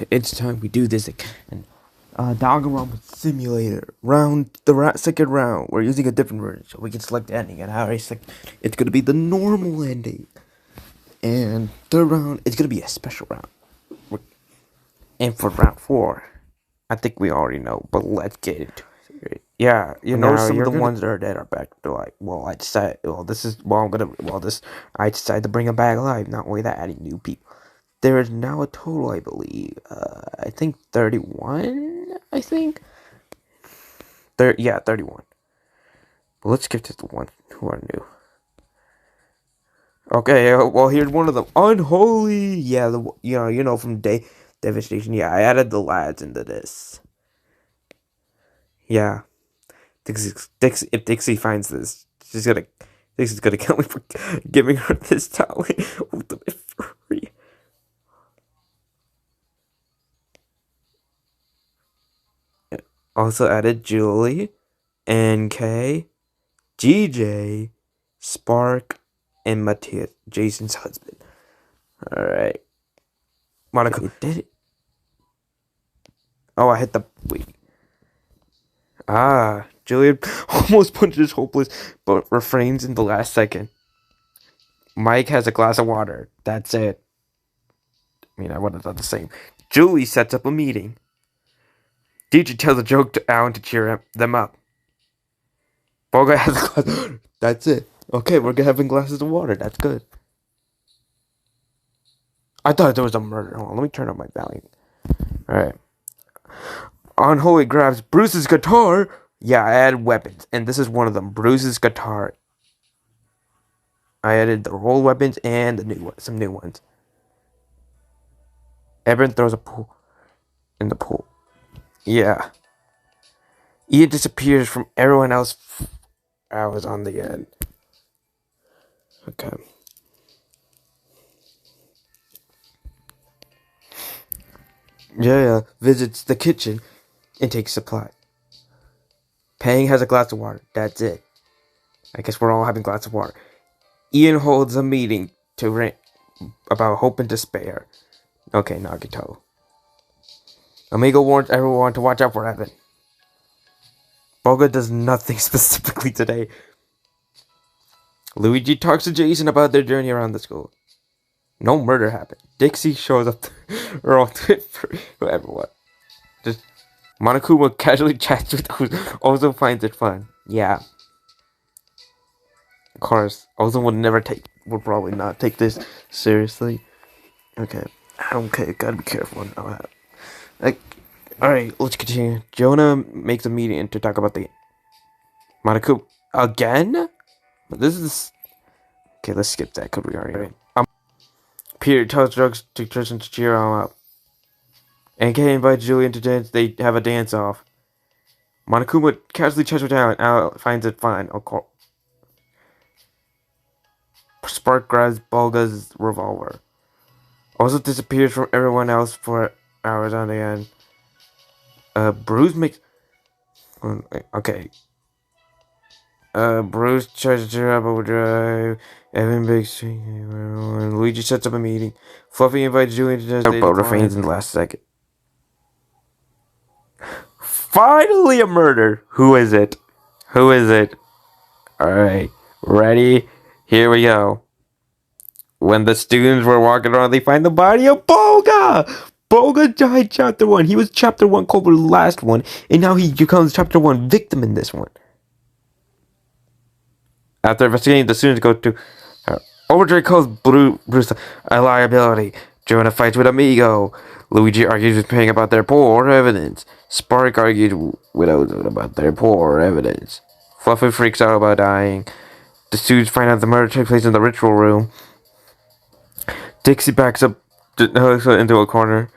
It's time we do this again. Danganronpa Simulator Round, second round. We're using a different version, so we can select the ending. And I already select. It's gonna be the normal ending. And third round, it's gonna be a special round. And for round 4, I think we already know, but let's get into it. Yeah, you know, some of the ones that are dead are back. They're like, I decided, I decided to bring them back alive. Not only that, adding new people. There is now a total, I believe, I think 31, I think? 31. But let's skip to the ones who are new. Okay, well, here's one of them. Unholy! Yeah, you know from Devastation. Yeah, I added the lads into this. Yeah. If Dixie finds this, Dixie's gonna kill me for giving her this towel. Ultimate furry. Also added Julie, NK, GJ, Spark, and Matthias, Jason's husband. Alright. Monica did it. Oh, I hit the wait. Julian almost punches Hopeless, but refrains in the last second. Mike has a glass of water. That's it. I mean, I would have done the same. Julie sets up a meeting. DJ tells a joke to Alan to cheer them up. Boga has a glass of water. That's it. Okay, we're having glasses of water. That's good. I thought there was a murder. Hold on, let me turn up my volume. Alright. Unholy grabs Bruce's guitar. Yeah, I added weapons, and this is one of them. Bruce's guitar. I added the roll weapons and some new ones. Evan throws a pool in the pool. Yeah. Ian disappears from everyone else. I was on the end. Okay. Yeah, visits the kitchen and takes supply. Pang has a glass of water. That's it. I guess we're all having a glass of water. Ian holds a meeting about hope and despair. Okay, Nagito. Amigo warns everyone to watch out for Evan. Boga does nothing specifically today. Luigi talks to Jason about their journey around the school. No murder happened. Dixie shows up or on Twitter for everyone. Just Monokuma casually chats with who also finds it fun. Yeah. Of course, Ozen would probably not take this seriously. Okay. Gotta be careful now. Alright, let's continue. Jonah makes a meeting to talk about the Monokuma again? This is okay, let's skip that because we already Peter tells Drugs to Tristan to cheer him up. And Kay invites Julian to dance. They have a dance off. Monokuma casually chats with Alan. Alan finds it fine. Spark grabs Bolga's revolver. Also disappears from everyone else for hours on the end. Bruce makes... Okay. Bruce tries to cheer up overdrive. Evan makes... Luigi sets up a meeting. Fluffy invites Julian to dance. But refrains in the last second. Finally a murder! Who is it? Alright. Ready? Here we go. When the students were walking around, they find the body of Boga! Boga died chapter 1. He was chapter 1 culprit the last one, and now he becomes chapter 1 victim in this one. After investigating, the students go to... Overdrive calls Bruce a liability. Jonah fights with Amigo. Luigi argues with Pang about their poor evidence. Spark argues with Ozone about their poor evidence. Fluffy freaks out about dying. The students find out the murder took place in the ritual room. Dixie backs up into a corner.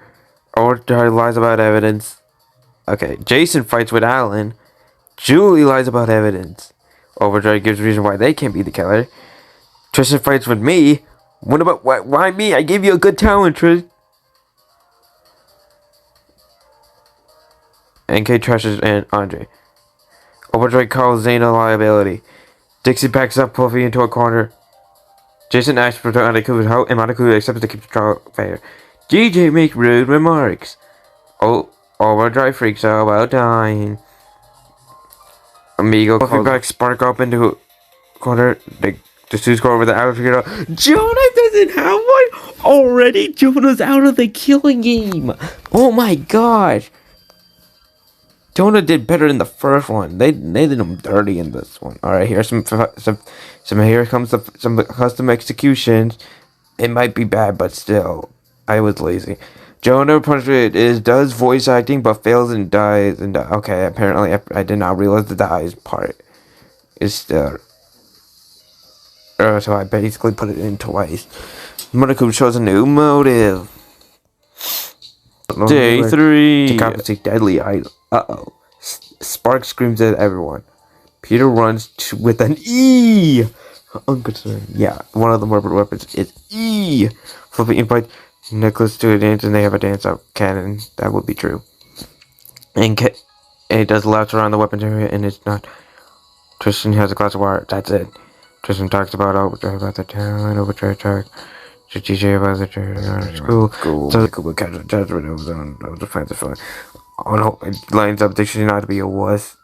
Overdrive lies about evidence. Okay, Jason fights with Alan. Julie lies about evidence. Overdrive gives reason why they can't be the killer. Tristan fights with me. What about why me? I gave you a good talent, Trish. NK trashes and Andre. Overdrive calls Zane a liability. Dixie backs up Puffy into a corner. Jason asks for Monaku help, and Monaku accepts to keep the trial fair. DJ make rude remarks. Oh, Overdrive freaks out about dying. Amigo calls back Spark up into a corner. The students go over the outer figure out. Jonah doesn't have one already. Jonah's out of the killing game. Oh my gosh. Jonah did better in the first one. They did him dirty in this one. All right, here's some here comes some custom executions. It might be bad, but still, I was lazy. Jonah Punishment does voice acting, but fails and dies. And okay, apparently I did not realize the dies part is still. So I basically put it in twice. Murdercoop shows a new motive. Day 3. To compensate deadly item. Uh-oh. Spark screams at everyone. Peter runs with an E. Unconcerned. Yeah, one of the murder weapons is E. Flipping invite Nicholas to a dance, and they have a dance out cannon. That would be true. And it does laps around the weapons area, and it's not. Tristan has a glass of water. That's it. Tristan talks about Overdrive about the town, Overdrive talk to DJ about the school. So the catch a judgment of the fans of fun. It lines up dictionary not to be a wuss.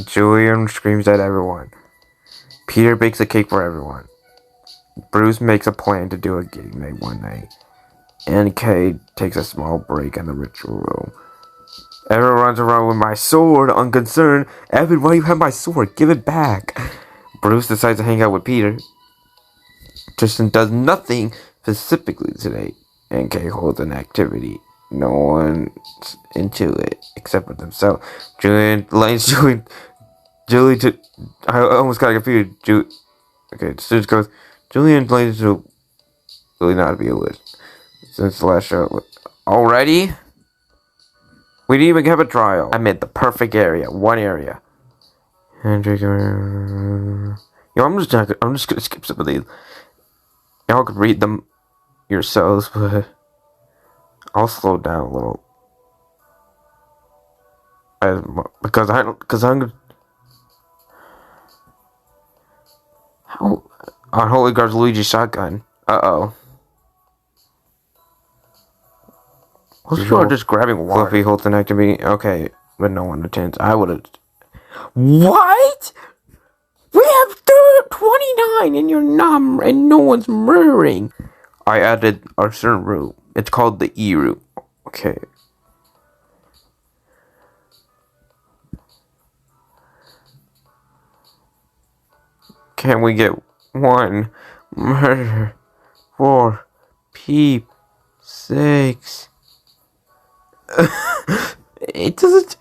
Julian screams at everyone. Peter bakes a cake for everyone. Bruce makes a plan to do a game night one night. And Kay takes a small break in the ritual room. Everyone runs around with my sword, unconcerned. Evan, why do you have my sword? Give it back. Bruce decides to hang out with Peter. Tristan does nothing specifically today. And Kay holds an activity. No one's into it except for themselves. Julie. I almost got confused. Okay, the student goes. Julian Lane's to really not be a list since the last show. Already? We didn't even have a trial. I made the perfect area. One area. I'm just gonna skip some of these. Y'all could read them yourselves, but I'll slow down a little. Because I'm how Unholy guards Luigi's shotgun. Uh-oh. Most people are just grabbing water. Fluffy holds an activity. Okay, but no one attends. I would've. What? We have 29 and you're not, and no one's murdering. I added our certain route. It's called the E route. Okay. Can we get one murder for peep 6? It doesn't.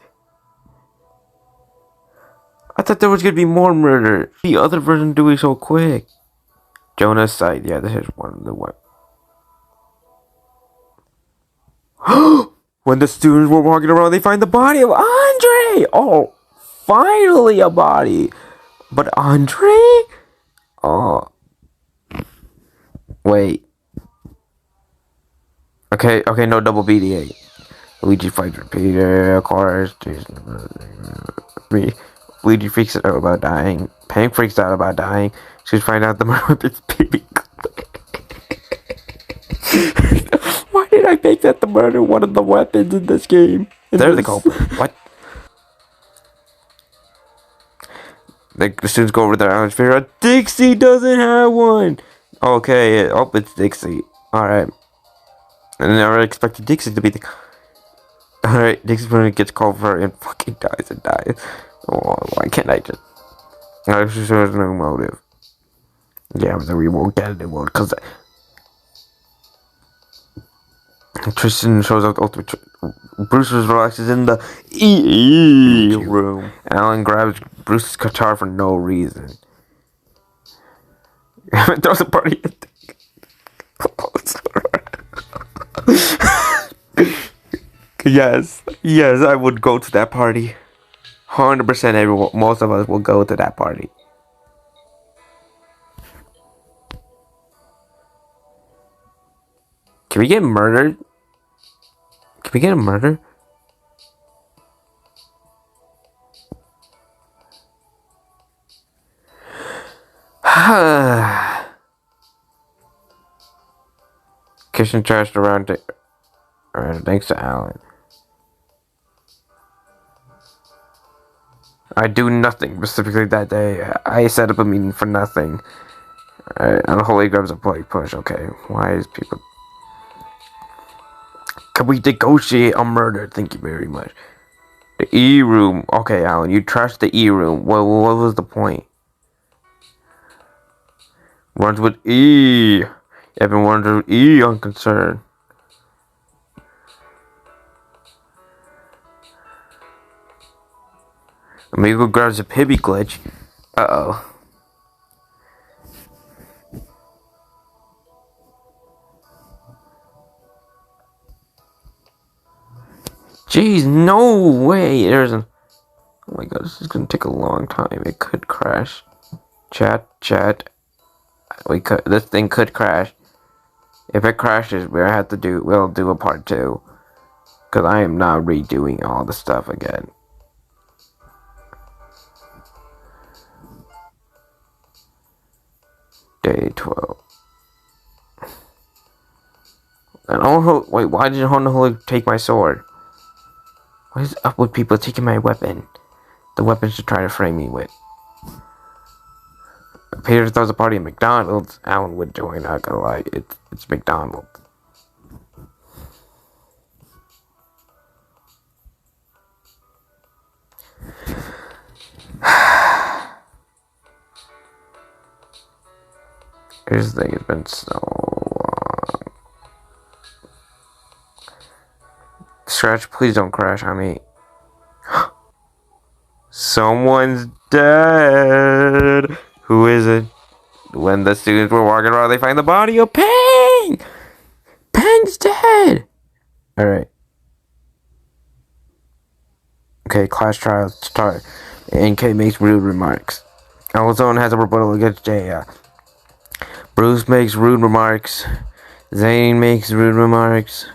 I thought there was gonna be more murder. The other version doing so quick. Jonah's side. Yeah, this is one of the one. When the students were walking around, they find the body of Andre. Oh, finally a body. But Andre? Oh. Wait. Okay, no double BDA. Luigi fights for Peter, of course. Luigi freaks out about dying. Pam freaks out about dying. She's finding out the murder weapon's pibby. Why did I make that the murder one of the weapons in this game? There they go. What? The students go over there and figure out Dixie doesn't have one. Okay, it's Dixie. Alright. And I already expected Dixie to be the. Alright, Dixie when it gets called for and fucking dies and dies. Oh, why can't I just. There's no motive. Yeah, but then we won't get a new one because. Tristan shows up. Bruce relaxes in the E room. Alan grabs Bruce's guitar for no reason. Throws a party. Yes, I would go to that party. 100% everyone, most of us will go to that party. Can we get murdered? Can we get a murder? Kitchen trashed around it. Alright, thanks to Alan. I do nothing specifically that day. I set up a meeting for nothing. Unholy grabs a plate push. Okay, why is people... Can we negotiate a murder? Thank you very much. The E room. Okay, Alan, you trashed the E room. What was the point? Runs with E. You haven't wondered with E on concern. Amigo grabs a pibby glitch. Uh-oh. Jeez, no way. There's a... Oh my god, this is gonna take a long time. It could crash. Chat. This thing could crash. If it crashes, we'll do a part 2. Because I am not redoing all the stuff again. Day 12. And also, wait, why did Unholy take my sword? What is up with people taking my weapon? The weapons to try to frame me with. Peter throws a party at McDonald's. Alan would join, not gonna lie. It's McDonald's. Here's the thing, it's been so long. Scratch, please don't crash on me. Someone's dead. Who is it? When the students were walking around, they find the body of Pang! Pang's dead! Alright. Okay, class trials start. NK makes rude remarks. Ozone has a rebuttal against Jaya. Bruce makes rude remarks. Zane makes rude remarks.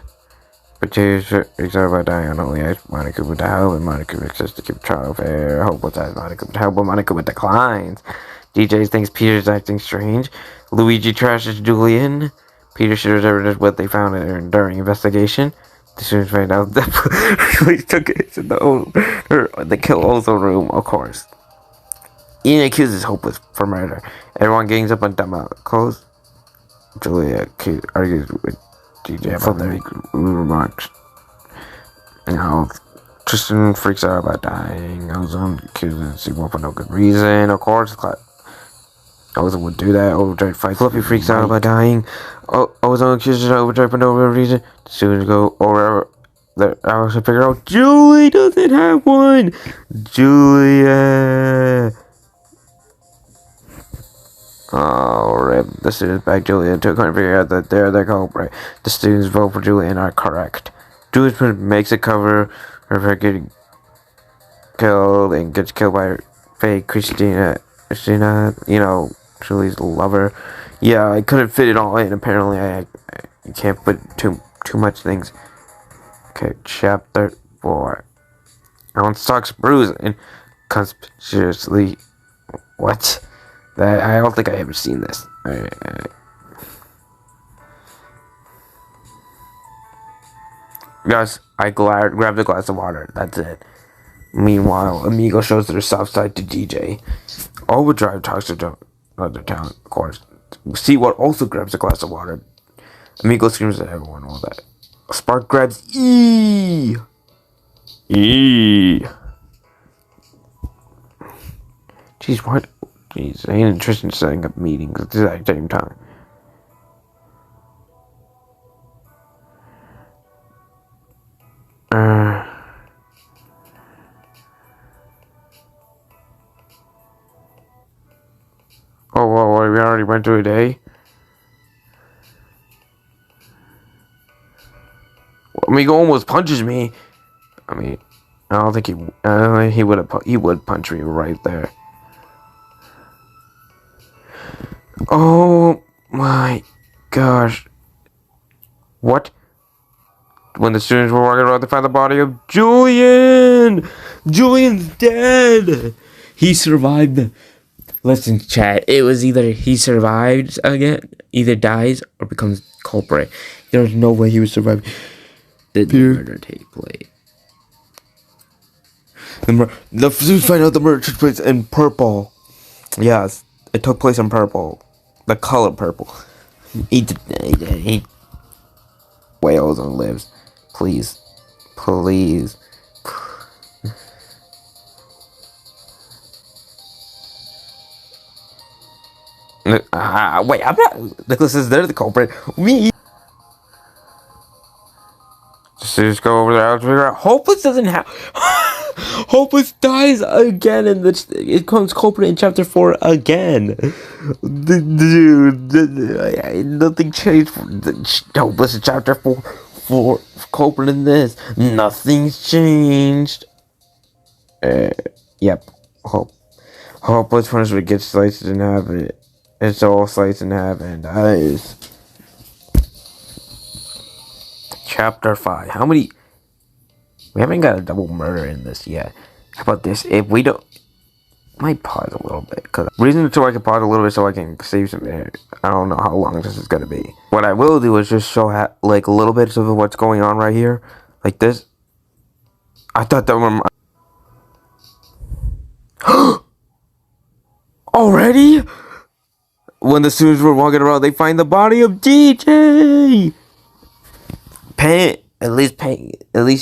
But Jay's excited about dying. Unholy asks Monica with the help, and Monica accepts to keep trial fair. Hopeless asks Monica with the help, but Monica with declines. DJ thinks Peter's acting strange. Luigi trashes Julian. Peter shares evidence what they found during investigation. The students find out that police took it in the kill Ozo room, of course. Ian accuses Hopeless for murder. Everyone gangs up on Dumbo. Close. Julia argues with DJ about their remarks. Tristan freaks out about dying. Ozone accuses Seymour for no good reason. Of course, Ozone would do that. Overdrive fights. Fluffy freaks out about dying. Ozone accuses Overdrive for no real reason. The students go over their hours to figure out Julie doesn't have one. Julia. Oh, rip. The students back Julia to figure out that they're the culprit. The students vote for Julia and are correct. Julia makes a cover of her getting killed and gets killed by her fake Christina, Julie's lover. Yeah, I couldn't fit it all in. Apparently, I can't put too much things. Okay, chapter 4. Alan stalks Bruce and conspicuously. What? I don't think I ever seen this. Alright. Guys, I grabbed a glass of water. That's it. Meanwhile, Amigo shows their soft side to DJ. Overdrive talks to other town, of course. Seawatt also grabs a glass of water. Amigo screams at everyone, all that. Spark grabs E! Jeez, what? Jeez, I ain't interested in setting up meetings at the same time. Oh, we already went through a day? Amigo almost punches me. I mean, I don't think he would punch me right there. Oh my gosh. What? When the students were walking around, they found the body of Julian! Julian's dead! He survived. Listen, chat. It was either he survives again, either dies or becomes culprit. There's no way he would survive. did the murder take place? The students find out the murder took place in purple. Yes, it took place in purple. The color purple. He way ozone lives. Please. Please. Wait, I'm not. Nicholas is there, the culprit. Me. Just go over there. I'll figure out. Hopeless doesn't have. Hopeless dies again, and it comes culprit in chapter 4 again. Dude, nothing changed. Hopeless in chapter 4. For culprit in this, nothing's changed. Yep. Hopeless punishment gets sliced in half. It's all sliced in half and dies. Chapter 5. How many? We haven't got a double murder in this yet. How about this? If we don't, might pause a little bit. Cause reason so I can pause a little bit so I can save some air. I don't know how long this is gonna be. What I will do is just show like a little bit of what's going on right here, like this. I thought that one. Already? When the students were walking around, they find the body of DJ. At least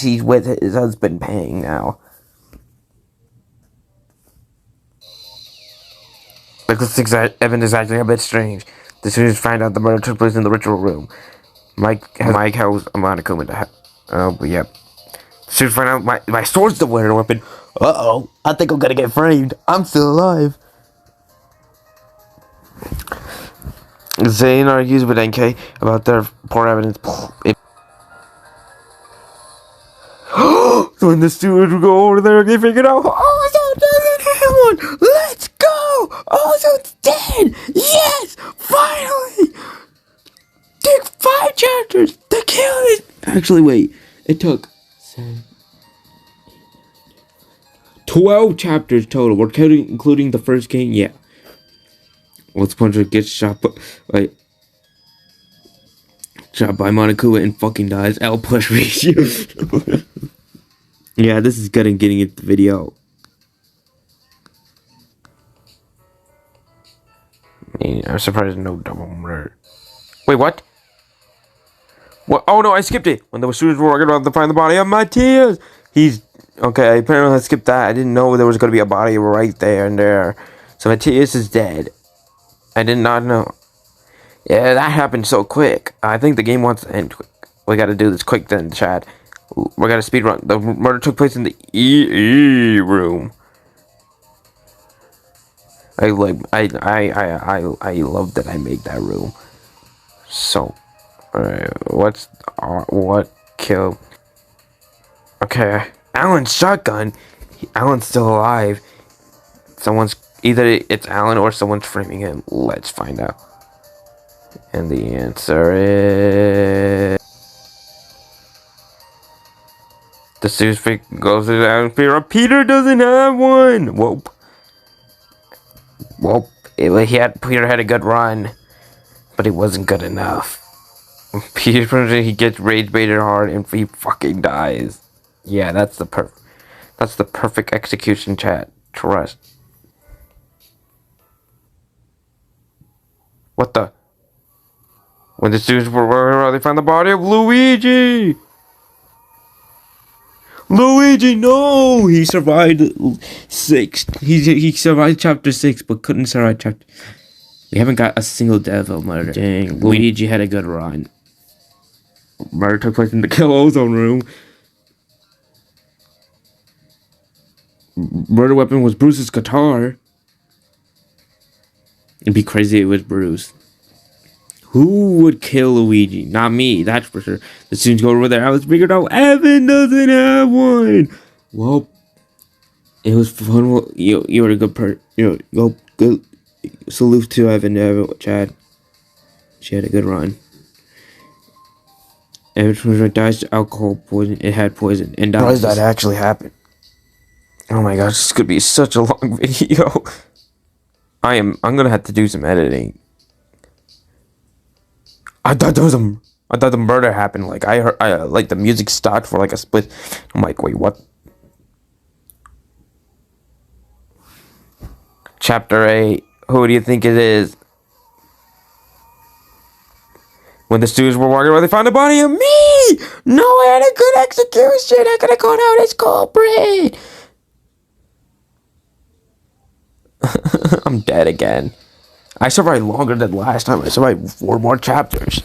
he's with his husband Pang now. Like this Evan is acting a bit strange. The students find out the murder took place in the ritual room. Mike has a Monaco in the house. Oh, but yep. The students find out my sword's the murder weapon. Uh-oh. I think I'm gonna get framed. I'm still alive. Zane argues with NK about their poor evidence. When the students go over there, they figured out Ozone doesn't have one. Let's go! Ozone's dead! Yes! Finally! Took 5 chapters to kill it! Actually, wait. It took 12 chapters total. We're counting, including the first game. Yeah. Well, SpongeBob gets shot by Monokuma and fucking dies. L push ratio. Yeah, this is good in getting into the video. I'm surprised no double murder. Wait, what? What? Oh no, I skipped it. When the students were working to find the body of Matthias. He's okay. Apparently, I skipped that. I didn't know there was going to be a body right there and there. So Matthias is dead. I did not know. Yeah, that happened so quick. I think the game wants to end quick. We got to do this quick then, Chad. We got to speed run. The murder took place in the EE room. I love that I made that room. So, what killed? Okay, Alan's shotgun. Alan's still alive. Either it's Alan or someone's framing him. Let's find out. And the answer is the suspect goes to the atmosphere. Peter doesn't have one. Whoop. Peter had a good run, but it wasn't good enough. He gets rage baited hard and he fucking dies. Yeah, that's the perfect execution, chat. Trust. What the? When the students were working around, they found the body of Luigi. Luigi, no! He survived 6. He survived chapter 6, but couldn't survive chapter. We haven't got a single devil murder. Dang, Luigi had a good run. Murder took place in the Kill Ozone room. Murder weapon was Bruce's guitar. It'd be crazy if it was Bruce. Who would kill Luigi? Not me, that's for sure. The students go over there. I was figured out Evan doesn't have one. Well, it was fun. You were a good person. Good. Salute to Evan, Chad. She had a good run. Evan dies to alcohol poison. It had poison and died. Why does that actually happen? Oh my gosh, this could be such a long video. I'm gonna have to do some editing. I thought there was I thought the murder happened. Like I heard, like the music stopped for like a split. I'm like, wait, what? Chapter 8. Who do you think it is? When the students were walking around, they found the body of me! No, I had a good execution! I could have gone out as culprit! I'm dead again. I survived longer than last time. I survived 4 more chapters.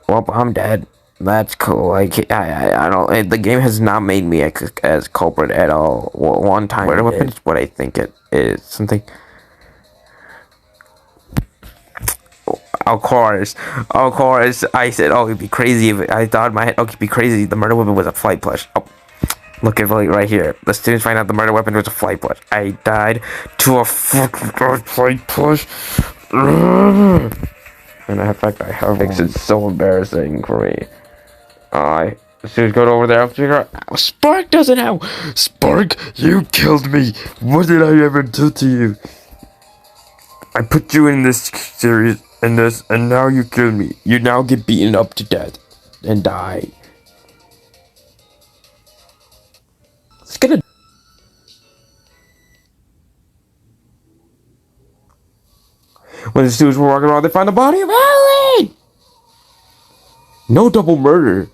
Well, I'm dead. That's cool. I don't. The game has not made me as culprit at all. One time, murder weapon is what I think it is. Something. Of course. I said, oh, it'd be crazy if I thought in my head, oh, it'd be crazy. The murder weapon was a flight plush. Oh, look at right here. The students find out the murder weapon was a flight plush. I died to a fucking flight plush. And in fact, I have it's so embarrassing for me. As soon as go over there, I'll figure out. Oh, Spark doesn't have. Spark, you killed me. What did I ever do to you? I put you in this series, and now you kill me. You now get beaten up to death and die. It's gonna. When the students were walking around, they found the body of Alan. No double murder.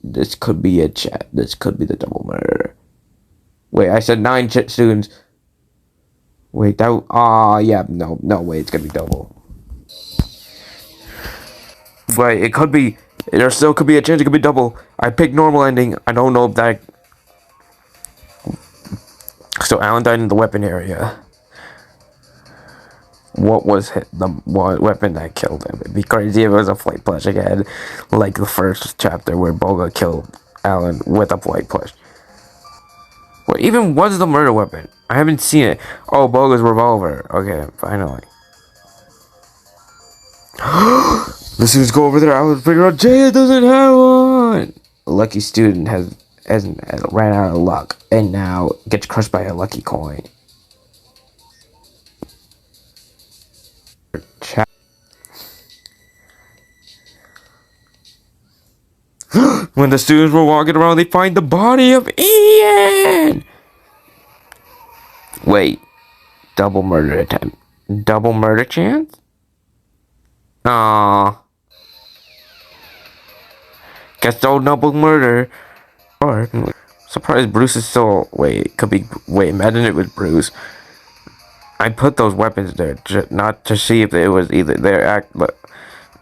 This could be a chat. This could be the double murder. Wait, I said 9 students. Wait, that. Yeah, no, wait, it's gonna be double. Wait, it could be. There still could be a chance it could be double. I picked normal ending. I don't know if that. So Alan died in the weapon area. What was the weapon that killed him? It'd be crazy if it was a flight plush again, like the first chapter where Boga killed Alan with a flight plush. What even was the murder weapon? I haven't seen it. Oh, Boga's revolver. Okay, finally. As soon as go over there, I would figure out Jaya doesn't have one. A lucky student hasn't ran out of luck and now gets crushed by a lucky coin. When the students were walking around, they find the body of Ian. Wait, double murder attempt, double murder chance? Aww. Guess no double murder. Or surprised Bruce is still. Wait, could be. Wait, imagine it was Bruce. I put those weapons there not to see if it was either but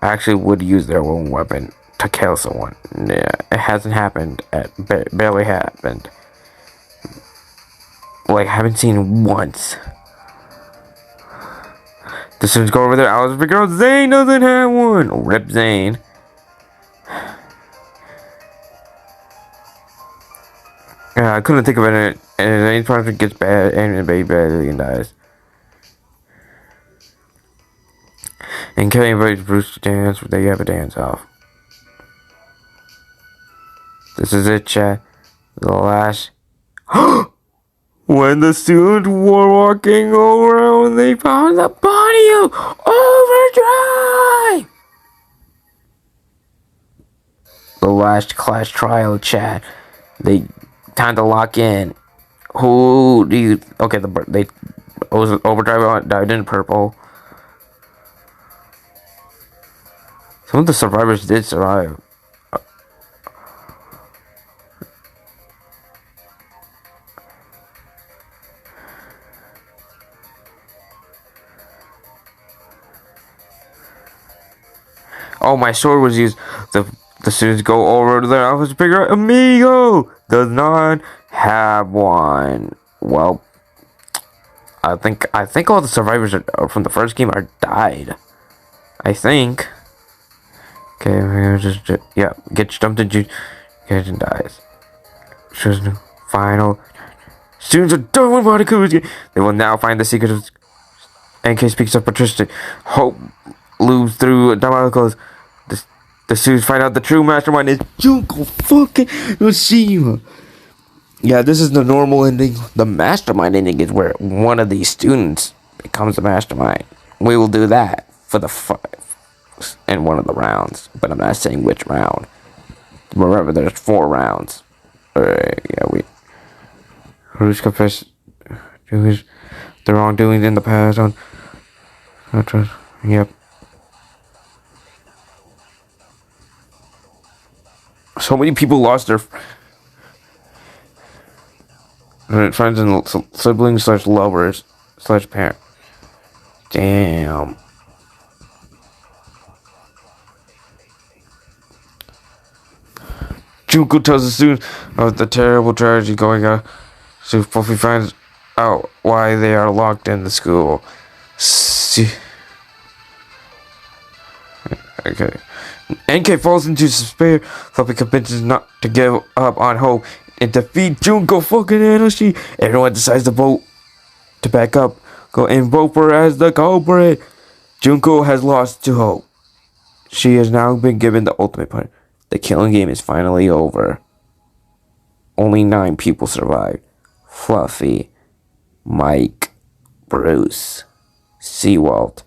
actually would use their own weapon to kill someone. Yeah, it hasn't happened. Barely happened. Like, I haven't seen once. The students go over there. I was figuring out Zane doesn't have one. Rip Zane. Yeah, I couldn't think of it. And any project gets bad, and the baby badly and dies. And Kelly invites Bruce to dance. They have a dance off. This is it, chat. The last. When the students were walking around, they found the body of Overdrive. The last class trial, chat. They time to lock in. Who do you? Okay, Overdrive died in purple. Some of the survivors did survive. Oh, my sword was used. The students go over to their office to figure out Amigo does not have one. Well, I think all the survivors are from the first game are died. I think. Okay, we're just gets jumped into and dies. Shows no final. Students are done with Wataku's. They will now find the secret of. NK speaks of Patricia. Hope loops through Damarco's. The students find out the true mastermind is Junko fucking Yoshima. Yeah, this is the normal ending. The mastermind ending is where one of these students becomes the mastermind. We will do that for the in one of the rounds, but I'm not saying which round. Remember, there's 4 rounds. Who's confessed to his the wrongdoings in the past on. Yep. So many people lost their friends and siblings / lovers / parents. Damn. Junko tells the students of the terrible tragedy going on, so Puffy finds out why they are locked in the school. Okay. NK falls into despair. Fluffy convinces not to give up on hope and defeat Junko fucking Enoshi. Everyone decides to vote to back up, go and vote for her as the culprit. Junko has lost to hope. She has now been given the ultimate punishment. The killing game is finally over. Only 9 people survived. Fluffy, Mike, Bruce, Seawalt,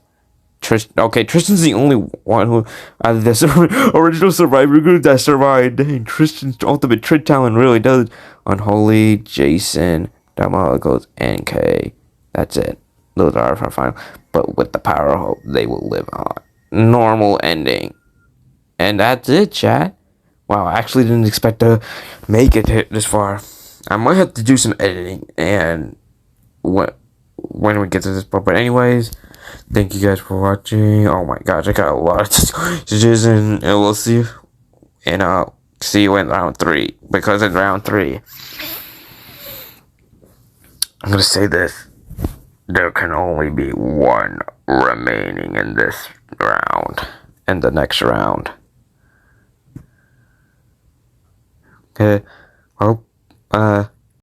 Tristan's the only one who out of this original survivor group that survived. Dang, Tristan's ultimate trick talent really does. Unholy, Jason, Damalagos, NK. That's it. Those are our final. But with the power of hope, they will live on. Normal ending. And that's it, chat. Wow, I actually didn't expect to make it this far. I might have to do some editing and when we get to this part. But anyways, thank you guys for watching. Oh my gosh, I got a lot of messages, and we'll see. And I'll see you in round 3, because in round 3, I'm gonna say this: there can only be 1 remaining in this round, in the next round. Okay, well,